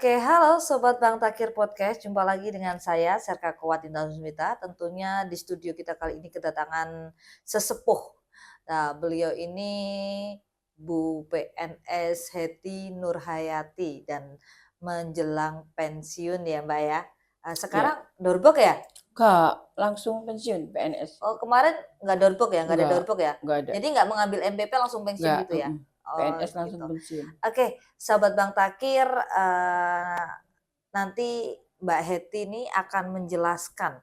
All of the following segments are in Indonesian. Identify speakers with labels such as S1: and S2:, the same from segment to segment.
S1: Oke, halo Sobat Bang Takir Podcast. Jumpa lagi dengan saya, Serka Kuatinda Susmita. Tentunya di studio kita kali ini kedatangan sesepuh. Nah, beliau ini Bu PNS Heti Nurhayati dan menjelang pensiun ya Mbak ya.
S2: Ya,
S1: Sekarang Dorbok ya?
S2: Kak, langsung pensiun PNS.
S1: Oh kemarin nggak Dorbok ya? Nggak ada
S2: Enggak,
S1: Dorbok ya?
S2: enggak ada.
S1: Jadi nggak mengambil MPP langsung pensiun
S2: Enggak,
S1: gitu ya? Oh
S2: PNS langsung
S1: gitu.
S2: pensiun.
S1: Oke, Sahabat Bang Takir, nanti Mbak Heti ini akan menjelaskan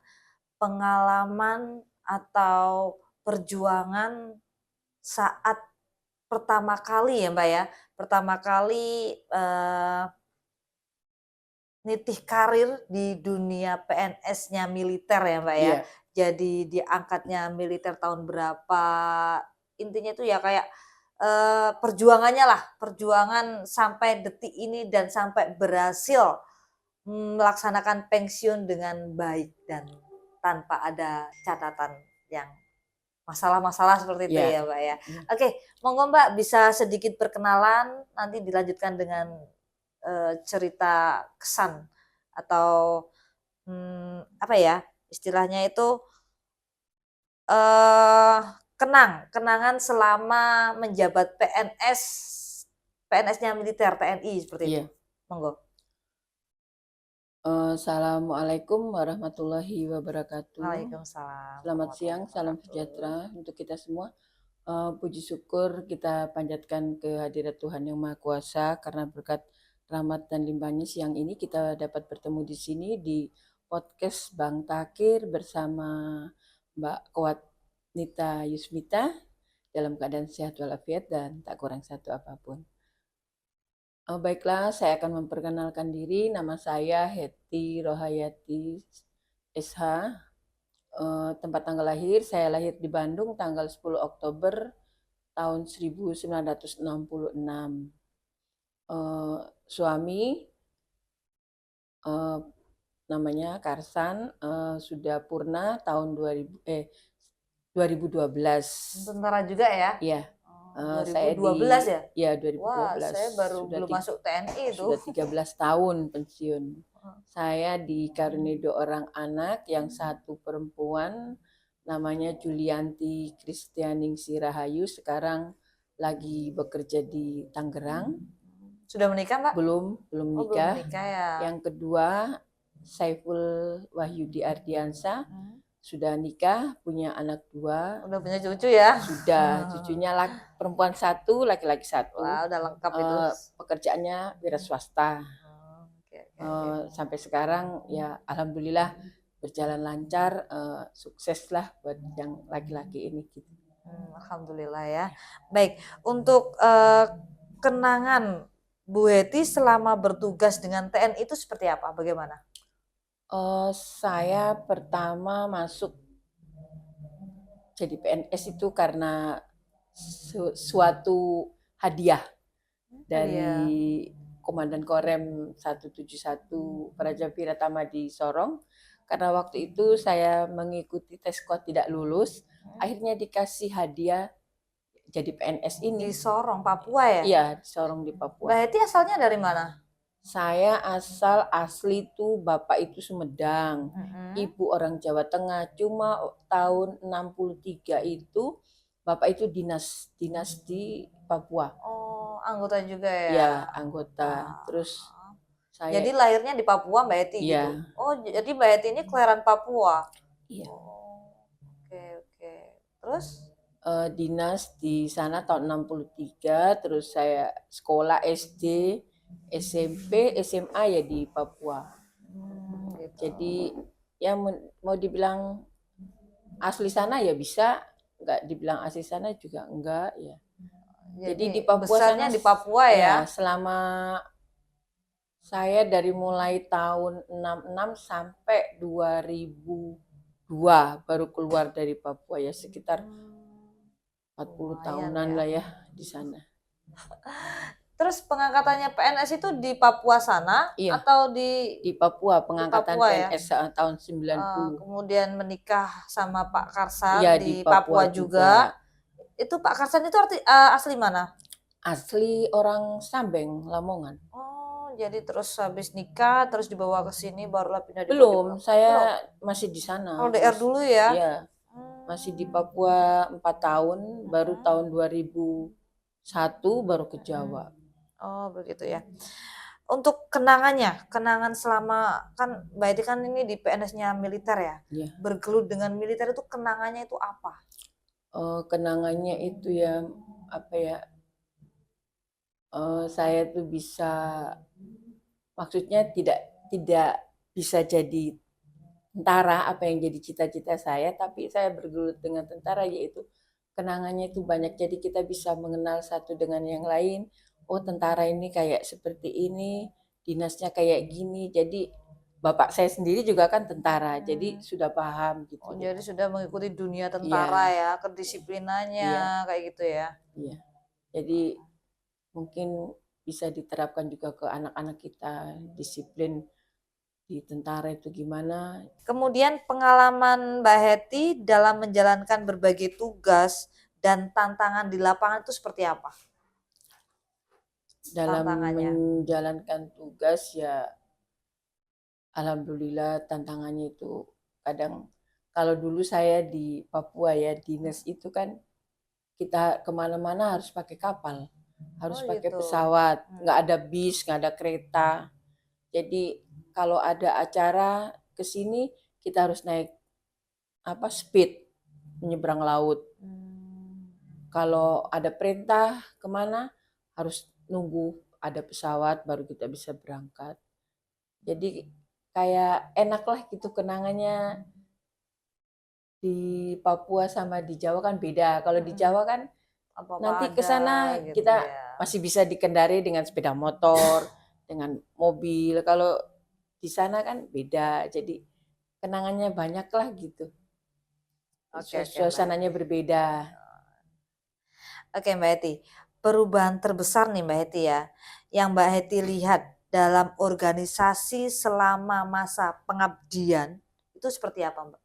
S1: pengalaman atau perjuangan saat pertama kali ya Mbak ya, pertama kali nitih karir di dunia PNS-nya militer ya Mbak ya.
S2: Iya,
S1: Jadi diangkatnya militer tahun berapa, intinya itu ya kayak perjuangannya lah, perjuangan sampai detik ini dan sampai berhasil melaksanakan pensiun dengan baik dan tanpa ada catatan yang masalah-masalah seperti itu
S2: iya,
S1: ya, Mbak, ya.
S2: iya.
S1: Oke, monggo Mbak bisa sedikit perkenalan, nanti dilanjutkan dengan, cerita kesan atau, apa ya, istilahnya itu, eee, kenangan selama menjabat PNS-nya militer, TNI seperti itu.
S2: Iya.
S1: Monggo.
S2: Assalamualaikum warahmatullahi wabarakatuh.
S1: Waalaikumsalam
S2: Selamat siang,
S1: warahmatullahi
S2: salam
S1: wabarakatuh.
S2: sejahtera untuk kita semua. Puji syukur kita panjatkan kehadirat Tuhan Yang Maha Kuasa karena berkat rahmat dan limpahnya siang ini kita dapat bertemu di sini di podcast Bang Takir bersama Mbak Kuat Nita Yusmita dalam keadaan sehat walafiat dan tak kurang satu apapun. Baiklah, saya akan memperkenalkan diri. Nama saya Heti Rohayati SH. Tempat tanggal lahir, saya lahir di Bandung tanggal 10 Oktober tahun 1966. Suami namanya Karsan, sudah purna tahun 2012.
S1: Tentara juga ya?
S2: Iya. Saya
S1: 2012 ya?
S2: ya
S1: Wah,
S2: 2012
S1: saya baru
S2: sudah
S1: belum masuk TNI itu.
S2: sudah 13 tahun pensiun. Saya dikaruniai 2 orang anak, yang satu perempuan namanya Julianti Kristianingsi Rahayu, sekarang lagi bekerja di Tangerang.
S1: Sudah menikah, Mbak?
S2: Belum
S1: Belum
S2: nikah.
S1: menikah ya.
S2: Yang kedua Saiful Wahyudi Ardiansa, sudah nikah, punya anak 2.
S1: Udah punya cucu ya?
S2: Sudah, cucunya perempuan 1, laki-laki 1.
S1: Wah, udah lengkap itu.
S2: Pekerjaannya wira swasta.
S1: Oke.
S2: Sampai sekarang ya alhamdulillah berjalan lancar, sukses lah buat yang laki-laki ini gitu.
S1: Alhamdulillah ya. Baik, untuk kenangan Bu Heti selama bertugas dengan TNI itu seperti apa? Bagaimana?
S2: Saya pertama masuk jadi PNS itu karena suatu hadiah dari Komandan Korem 171 Praja Piratama di Sorong. Karena waktu itu saya mengikuti tes KOT tidak lulus, akhirnya dikasih hadiah jadi PNS ini.
S1: Di Sorong, Papua ya?
S2: Iya, di Sorong di Papua.
S1: Mbak Heti asalnya dari mana?
S2: Saya asli tuh bapak itu Sumedang, ibu orang Jawa Tengah. Cuma tahun 63 itu bapak itu dinas di Papua.
S1: Oh, anggota juga ya?
S2: Ya, anggota. Terus saya.
S1: Jadi lahirnya di Papua Mbak Heti
S2: Iya.
S1: gitu? Oh, jadi Mbak Heti ini kelahiran Papua?
S2: Iya.
S1: Oh, oke. Terus?
S2: Dinas di sana tahun 63, terus saya sekolah SD, SMP, SMA ya di Papua.
S1: Gitu.
S2: Jadi ya mau dibilang asli sana ya bisa, nggak dibilang asli sana juga enggak ya. Jadi di Papua
S1: besarnya
S2: sana,
S1: di Papua ya?
S2: Selama saya dari mulai tahun 66 sampai 2002 baru keluar dari Papua ya, sekitar 40 tahunan lah ya di sana.
S1: Terus pengangkatannya PNS itu di Papua sana atau di
S2: Papua, pengangkatan
S1: Papua
S2: PNS tahun 90.
S1: Kemudian menikah sama Pak Karsan di
S2: Papua
S1: juga. Itu Pak Karsan itu asli mana?
S2: Asli orang Sambeng, Lamongan.
S1: Oh, jadi terus habis nikah, terus dibawa ke sini, barulah pindah di
S2: Belum,
S1: Papua. Belum?
S2: saya masih di sana.
S1: LDR dulu ya?
S2: Ya, masih di Papua 4 tahun, baru tahun 2001 baru ke Jawa.
S1: Oh begitu ya. Untuk kenangan selama kan Mbak Eti kan ini di PNS-nya militer ya.
S2: Iya.
S1: Bergelut dengan militer itu kenangannya itu apa?
S2: Kenangannya itu ya apa ya? Saya tuh bisa, maksudnya tidak bisa jadi tentara apa yang jadi cita-cita saya, tapi saya bergelut dengan tentara, yaitu kenangannya itu banyak. Jadi kita bisa mengenal satu dengan yang lain. Oh, tentara ini kayak seperti ini, dinasnya kayak gini. Jadi bapak saya sendiri juga kan tentara, jadi sudah paham gitu.
S1: Oh, jadi sudah mengikuti dunia
S2: Iya,
S1: tentara ya, kedisiplinannya
S2: iya,
S1: kayak gitu ya.
S2: iya. Jadi mungkin bisa diterapkan juga ke anak-anak kita, disiplin di tentara itu gimana.
S1: Kemudian pengalaman Mbak Hetty dalam menjalankan berbagai tugas dan tantangan di lapangan itu seperti apa?
S2: Dalam
S1: Tantangannya.
S2: menjalankan tugas ya, alhamdulillah tantangannya itu kadang, kalau dulu saya di Papua ya, dinas itu kan kita kemana-mana harus pakai kapal, harus pakai
S1: gitu.
S2: pesawat, nggak ada bis, nggak ada kereta. Jadi kalau ada acara ke sini kita harus naik speed menyeberang laut. Kalau ada perintah kemana harus nunggu ada pesawat baru kita bisa berangkat. Jadi kayak enak lah gitu kenangannya. Di Papua sama di Jawa kan beda. Kalau di Jawa kan
S1: Apa-apa
S2: nanti ke
S1: ada
S2: sana
S1: gitu
S2: kita
S1: ya.
S2: masih bisa dikendari dengan sepeda motor, dengan mobil. Kalau di sana kan beda. Jadi kenangannya banyak lah gitu.
S1: Oke,
S2: Suasananya berbeda.
S1: Oke Mbak Hetty, perubahan terbesar nih Mbak Hetty ya, yang Mbak Hetty lihat dalam organisasi selama masa pengabdian itu seperti apa Mbak?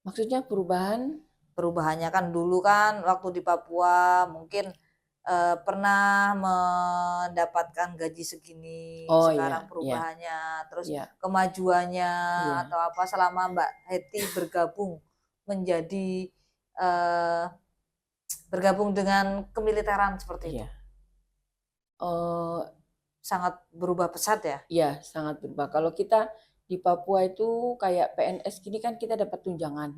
S2: Maksudnya perubahan?
S1: Perubahannya kan dulu kan waktu di Papua mungkin pernah mendapatkan gaji segini,
S2: Oh
S1: sekarang
S2: iya, iya,
S1: perubahannya, terus
S2: iya,
S1: kemajuannya
S2: iya.
S1: atau apa selama Mbak Hetty menjadi eh, bergabung dengan kemiliteran seperti itu.
S2: Iya.
S1: Sangat berubah pesat ya?
S2: Iya, sangat berubah. Kalau kita di Papua itu kayak PNS gini kan kita dapat tunjangan.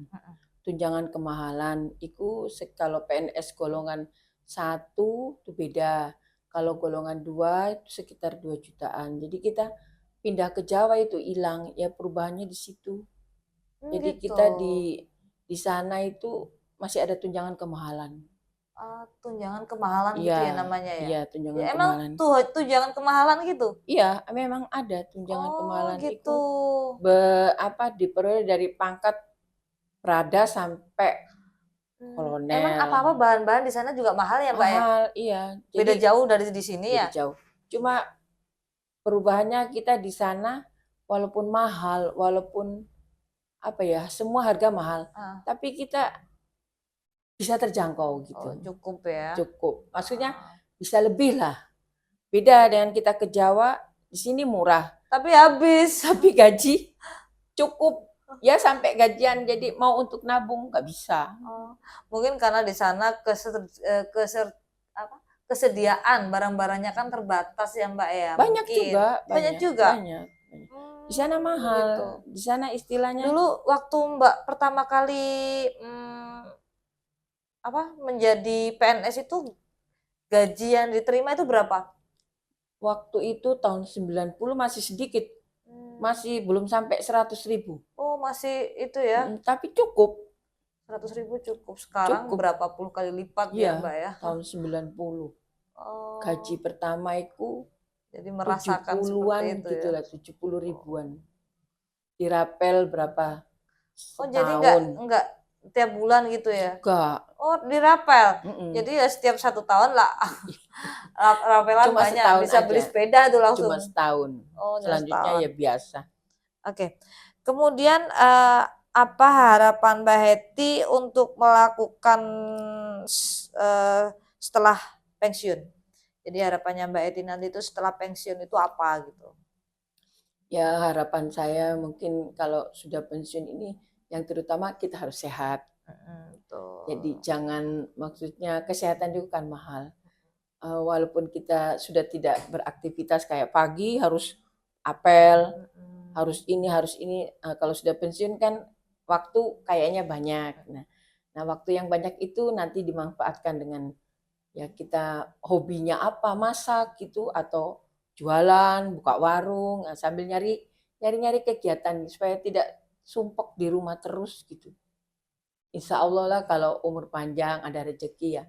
S2: Tunjangan kemahalan. Itu kalau PNS golongan 1 itu beda. Kalau golongan 2 itu sekitar 2 jutaan. Jadi kita pindah ke Jawa itu hilang. Ya perubahannya di situ. Jadi
S1: Gitu.
S2: kita di sana itu masih ada tunjangan kemahalan.
S1: Tunjangan kemahalan gitu
S2: Iya,
S1: ya namanya ya?
S2: iya tunjangan
S1: Ya emang
S2: kemahalan.
S1: tunjangan kemahalan gitu?
S2: Iya, memang ada tunjangan kemahalan
S1: gitu.
S2: itu diperoleh dari pangkat Prada sampai kolonel.
S1: Emang apa-apa bahan-bahan di sana juga mahal ya Mbak ya?
S2: Mahal, iya.
S1: Beda
S2: Jadi
S1: jauh dari di sini
S2: beda
S1: ya?
S2: jauh. Cuma perubahannya kita di sana walaupun mahal, walaupun semua harga mahal, tapi kita bisa terjangkau gitu.
S1: Oh, cukup ya?
S2: Cukup. Maksudnya bisa lebih lah. Beda dengan kita ke Jawa, di sini murah.
S1: Tapi habis.
S2: Tapi gaji cukup. Ya sampai gajian, jadi mau untuk nabung nggak bisa.
S1: Mungkin karena di sana kesediaan barang-barangnya kan terbatas ya Mbak ya?
S2: Banyak
S1: mungkin.
S2: juga.
S1: Banyak juga?
S2: Banyak. Di sana mahal.
S1: Gitu.
S2: Di sana istilahnya.
S1: Dulu waktu Mbak pertama kali menjadi PNS itu gaji yang diterima itu berapa?
S2: Waktu itu tahun 90 masih sedikit. Masih belum sampai 100.000.
S1: Oh, masih itu ya?
S2: Tapi cukup.
S1: 100.000 cukup. Sekarang cukup. Berapa puluh kali lipat ya Mbak ya?
S2: Tahun 90. Gaji pertama itu
S1: jadi merasakan
S2: 70-an
S1: seperti itu
S2: gitu
S1: ya?
S2: lah, 70 ribuan. Dirapel berapa? Setahun.
S1: Oh, jadi enggak tiap bulan gitu ya?
S2: Enggak.
S1: Oh, dirapel. Jadi ya setiap 1 tahun lah rapelan
S2: cuma
S1: banyak, bisa
S2: aja.
S1: beli sepeda tuh langsung.
S2: Cuma setahun. Selanjutnya ya biasa.
S1: Oke. Kemudian apa harapan Mbak Hetty untuk melakukan setelah pensiun? Jadi harapannya Mbak Eti nanti itu setelah pensiun itu apa gitu?
S2: Ya harapan saya mungkin kalau sudah pensiun ini yang terutama kita harus sehat. Jadi
S1: Betul.
S2: jangan, maksudnya kesehatan itu kan mahal. Walaupun kita sudah tidak beraktivitas kayak pagi harus apel,
S1: Mhm.
S2: harus ini, kalau sudah pensiun kan waktu kayaknya banyak. Nah waktu yang banyak itu nanti dimanfaatkan dengan, ya kita hobinya apa, masak gitu atau jualan, buka warung, sambil nyari-nyari kegiatan supaya tidak sumpek di rumah terus gitu. Insya Allah lah kalau umur panjang ada rezeki ya,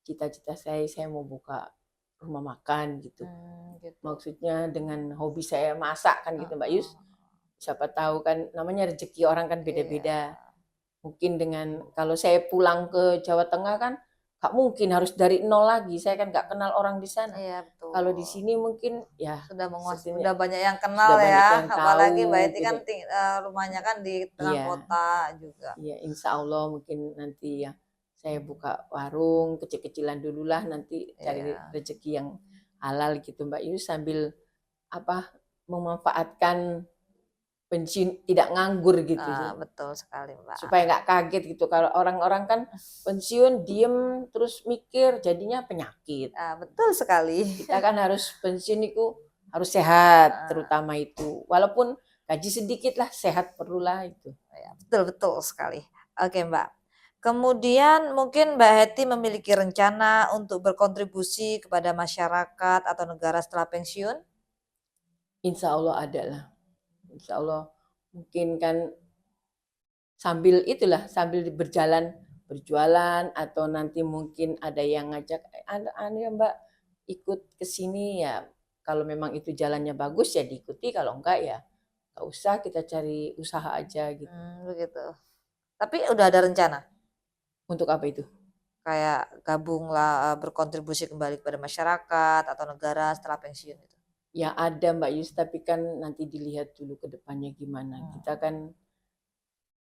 S2: cita-cita saya mau buka rumah makan gitu.
S1: Gitu.
S2: Maksudnya dengan hobi saya masak kan gitu Mbak Yus.
S1: Heeh.
S2: Siapa tahu kan namanya rezeki orang kan
S1: Iya.
S2: beda-beda. Mungkin dengan kalau saya pulang ke Jawa Tengah kan nggak mungkin harus dari nol lagi. Saya kan nggak kenal orang di sana.
S1: Iya
S2: Kalau di
S1: betul.
S2: sini mungkin ya
S1: Sudah
S2: setidaknya
S1: udah banyak yang kenal
S2: sudah banyak
S1: ya,
S2: yang
S1: apalagi Mbak
S2: tahu
S1: Eti kan
S2: gitu.
S1: rumahnya kan di tengah
S2: Iya,
S1: kota juga.
S2: iya insya Allah mungkin nanti ya saya buka warung kecil-kecilan dulu lah, nanti cari
S1: Iya.
S2: rezeki yang halal gitu Mbak Yus, sambil apa memanfaatkan pensiun tidak nganggur gitu sih.
S1: Betul sekali Mbak.
S2: Supaya nggak kaget gitu kalau orang-orang kan pensiun diem terus mikir jadinya penyakit.
S1: Betul sekali.
S2: Kita kan harus pensiun itu harus sehat
S1: Heeh,
S2: terutama itu. Walaupun gaji sedikit lah sehat perlulah itu.
S1: ya, betul betul sekali. Oke Mbak. Kemudian mungkin Mbak Hetty memiliki rencana untuk berkontribusi kepada masyarakat atau negara setelah pensiun?
S2: Insya Allah ada lah. Insya Allah mungkin kan sambil itulah sambil berjualan atau nanti mungkin ada yang ngajak anu ya Mbak ikut ke sini ya, kalau memang itu jalannya bagus ya diikuti, kalau enggak ya nggak usah, kita cari usaha aja gitu.
S1: Begitu. Tapi udah ada rencana?
S2: Untuk apa itu?
S1: Kayak gabunglah, berkontribusi kembali kepada masyarakat atau negara setelah pensiun itu?
S2: Ya ada Mbak Yus, tapi kan nanti dilihat dulu ke depannya gimana. Kita
S1: Mmm.
S2: kan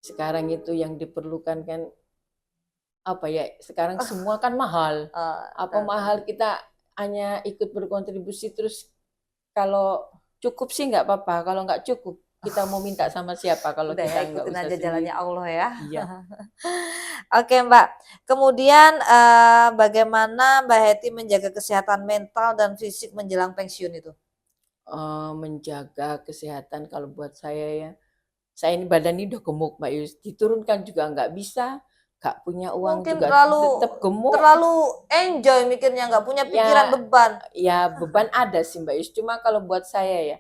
S2: sekarang itu yang diperlukan kan apa ya, sekarang semua kan mahal. Apa
S1: Betul betul.
S2: mahal kita hanya ikut berkontribusi terus, kalau cukup sih nggak apa-apa, kalau nggak cukup kita mau minta sama siapa kalau
S1: Udah ya
S2: kita nggak
S1: ikutin
S2: usah
S1: aja jalannya
S2: sendiri.
S1: Allah ya.
S2: Iya,
S1: Oke Mbak, kemudian, bagaimana Mbak Hetty menjaga kesehatan mental dan fisik menjelang pensiun itu?
S2: menjaga kesehatan kalau buat saya ini badan ini udah gemuk Mbak Yus, diturunkan juga nggak bisa, nggak punya uang
S1: Mungkin
S2: juga
S1: terlalu
S2: tetap gemuk.
S1: terlalu enjoy mikirnya, nggak punya pikiran
S2: Ya,
S1: beban.
S2: ya beban ada sih Mbak Yus, cuma kalau buat saya ya,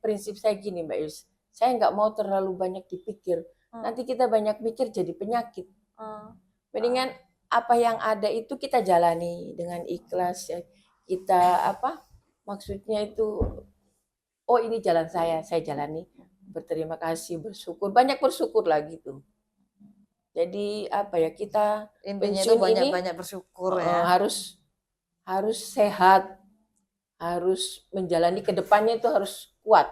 S2: prinsip saya gini Mbak Yus, saya nggak mau terlalu banyak dipikir.
S1: Mmm,
S2: Nanti kita banyak mikir jadi penyakit.
S1: eee,
S2: Mendingan apa yang ada itu kita jalani dengan ikhlas ya. Kita apa? Maksudnya itu, oh ini jalan saya jalani. Berterima kasih, bersyukur, banyak bersyukur lah gitu. Jadi apa ya, kita
S1: intinya itu
S2: pensiun ini
S1: banyak-banyak bersyukur ya.
S2: harus harus sehat, harus menjalani ke depannya itu harus kuat.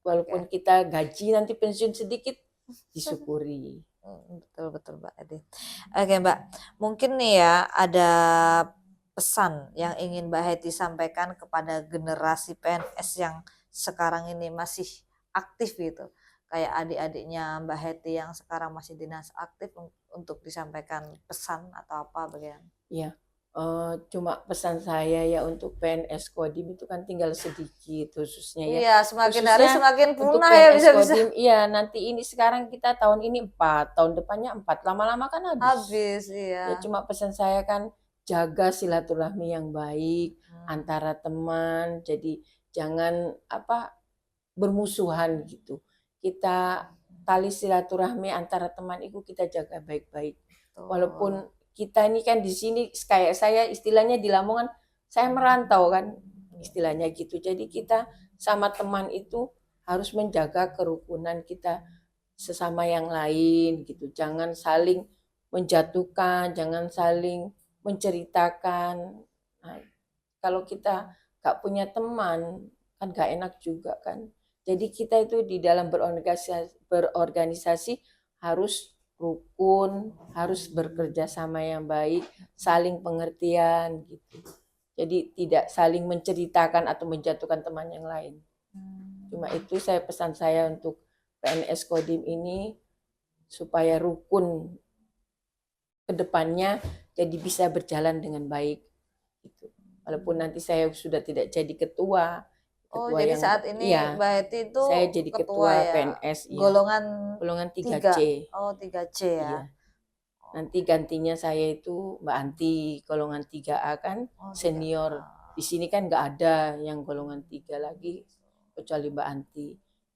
S2: Walaupun
S1: Oke.
S2: kita gaji nanti pensiun sedikit, disyukuri.
S1: Betul betul Mbak Edi. Oke Mbak, mungkin nih ya ada pesan yang ingin Mbak Hetty sampaikan kepada generasi PNS yang sekarang ini masih aktif gitu. Kayak adik-adiknya Mbak Hetty yang sekarang masih dinas aktif untuk disampaikan pesan atau apa bagaimana?
S2: Ya, cuma pesan saya ya untuk PNS Kodim itu kan tinggal sedikit khususnya ya.
S1: Iya, semakin hari
S2: Khususnya
S1: semakin
S2: untuk
S1: punah ya
S2: PNS
S1: bisa-bisa.
S2: Kodim, iya nanti ini sekarang kita tahun ini 4, tahun depannya 4, lama-lama kan habis.
S1: Habis,
S2: Ya
S1: iya.
S2: cuma pesan saya kan jaga silaturahmi yang baik
S1: Mmm,
S2: antara teman, jadi jangan apa bermusuhan gitu. Kita tali silaturahmi antara teman itu kita jaga baik-baik.
S1: betul.
S2: Walaupun kita ini kan di sini kayak saya istilahnya di Lamongan, saya merantau kan istilahnya gitu. Jadi kita sama teman itu harus menjaga kerukunan kita sesama yang lain gitu. Jangan saling menjatuhkan, jangan saling menceritakan. Nah, kalau kita gak punya teman kan gak enak juga kan. Jadi kita itu di dalam berorganisasi harus rukun, harus bekerja sama yang baik, saling pengertian gitu. Jadi tidak saling menceritakan atau menjatuhkan teman yang lain. Cuma itu pesan saya untuk PNS Kodim ini supaya rukun ke depannya jadi bisa berjalan dengan baik gitu. Walaupun nanti saya sudah tidak jadi ketua
S1: Jadi
S2: yang
S1: saat ini
S2: iya,
S1: Mbak Heti itu
S2: saya jadi
S1: ketua
S2: ketua
S1: ya,
S2: PNS iya.
S1: golongan
S2: Golongan
S1: 3.
S2: 3C.
S1: 3C ya.
S2: Iya. Nanti gantinya saya itu Mbak Anti, golongan 3A kan,
S1: 3A.
S2: senior. Di sini kan nggak ada yang golongan 3 lagi, kecuali Mbak Anti.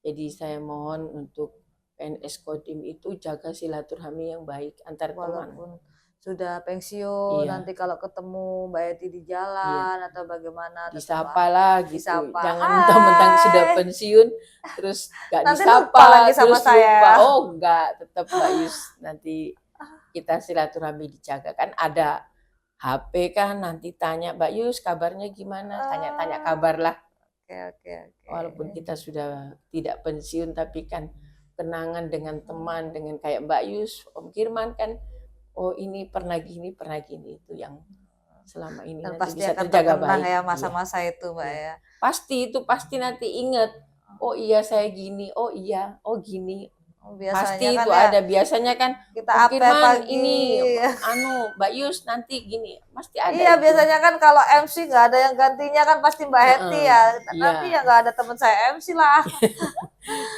S2: Jadi saya mohon untuk PNS Kodim itu jaga silaturahmi yang baik antar teman.
S1: Walaupun sudah pensiun,
S2: Iya,
S1: nanti kalau ketemu Mbak Heti di jalan atau bagaimana,
S2: disapa lah gitu.
S1: disapa.
S2: Jangan mentang-mentang sudah pensiun, terus nggak
S1: Nanti
S2: disapa,
S1: lupa lagi sama
S2: terus
S1: saya.
S2: lupa. Oh enggak, tetap Mbak Yus nanti kita silaturahmi dijaga kan ada HP kan nanti tanya Mbak Yus kabarnya gimana tanya-tanya kabar lah.
S1: Oke.
S2: Walaupun kita sudah tidak pensiun tapi kan kenangan dengan teman dengan kayak Mbak Yus Om Kirman kan oh ini pernah gini itu yang selama ini
S1: Dan
S2: nanti
S1: pasti
S2: bisa
S1: akan
S2: terjaga
S1: terkenang
S2: baik
S1: ya masa-masa itu Mbak
S2: iya.
S1: ya.
S2: Pasti nanti ingat oh iya saya gini oh iya oh gini
S1: Biasanya
S2: pasti
S1: kan
S2: itu
S1: ya,
S2: ada biasanya kan
S1: kita
S2: mungkin
S1: apa
S2: man
S1: pagi.
S2: ini Mbak Yus nanti gini pasti ada
S1: Iya
S2: itu.
S1: biasanya kan kalau MC nggak ada yang gantinya kan pasti Mbak Heti ya. Nanti ya nggak ada teman saya MC lah.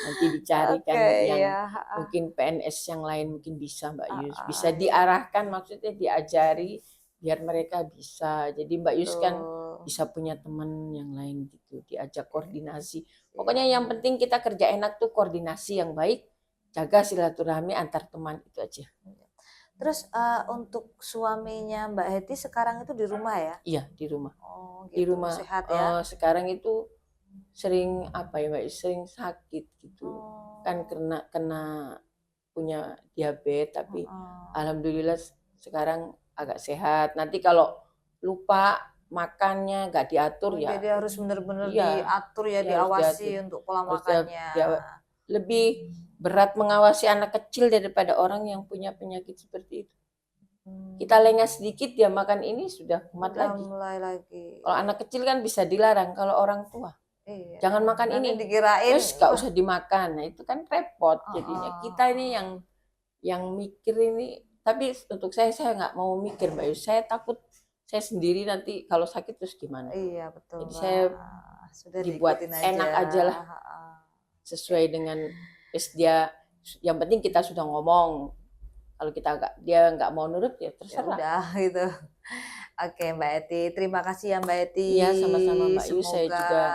S2: Nanti dicarikan yang
S1: ya.
S2: mungkin PNS yang lain mungkin bisa Mbak Yus bisa diarahkan maksudnya diajari biar mereka bisa jadi Mbak Yus kan bisa punya teman yang lain gitu diajak koordinasi pokoknya yang penting kita kerja enak tuh koordinasi yang baik jaga silaturahmi antar teman itu aja.
S1: Terus untuk suaminya Mbak Heti sekarang itu di rumah ya?
S2: Iya di rumah.
S1: Gitu.
S2: Di rumah
S1: sehat ya?
S2: sekarang itu sering apa ya Mbak sering sakit gitu kan kena punya diabetes tapi alhamdulillah sekarang agak sehat nanti kalau lupa makannya nggak diatur ya
S1: jadi harus benar-benar diatur ya diawasi diatur. Untuk pola makannya
S2: lebih berat mengawasi anak kecil daripada orang yang punya penyakit seperti itu kita lengah sedikit dia makan ini sudah kumat
S1: mulai lagi
S2: kalau anak kecil kan bisa dilarang kalau orang tua jangan makan ini
S1: dikirain
S2: terus gak usah dimakan nah itu kan repot jadinya kita ini yang mikir ini tapi untuk saya nggak mau mikir Mbak Yus saya takut saya sendiri nanti kalau sakit terus gimana
S1: iya betul
S2: jadi saya sudah dibuat enak aja lah sesuai dengan dia yang penting kita sudah ngomong kalau dia nggak mau nurut ya terserah
S1: udah gitu. Oke Mbak Heti, terima kasih ya Mbak Heti.
S2: Iya sama-sama Mbak Yus, saya juga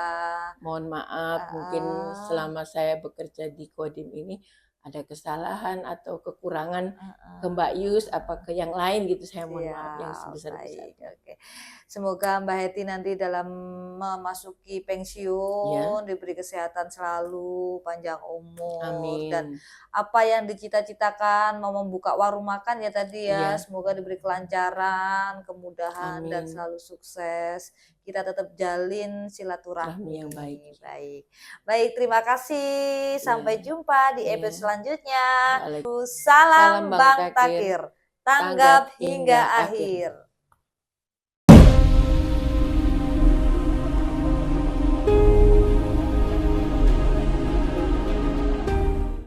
S2: mohon maaf mungkin selama saya bekerja di Kodim ini ada kesalahan atau kekurangan ke Mbak Yus apa ke yang lain gitu saya mohon maaf yang sebesar-besarnya.
S1: Oke. Semoga Mbak Heti nanti dalam memasuki pensiun diberi kesehatan selalu, panjang umur dan apa yang dicita-citakan mau membuka warung makan ya tadi ya semoga diberi kelancaran, kemudahan dan selalu sukses. Kita tetap jalin silaturahmi yang baik. Baik, terima kasih. Sampai jumpa di episode selanjutnya. Salam Bang Takir. Tanggap hingga akhir.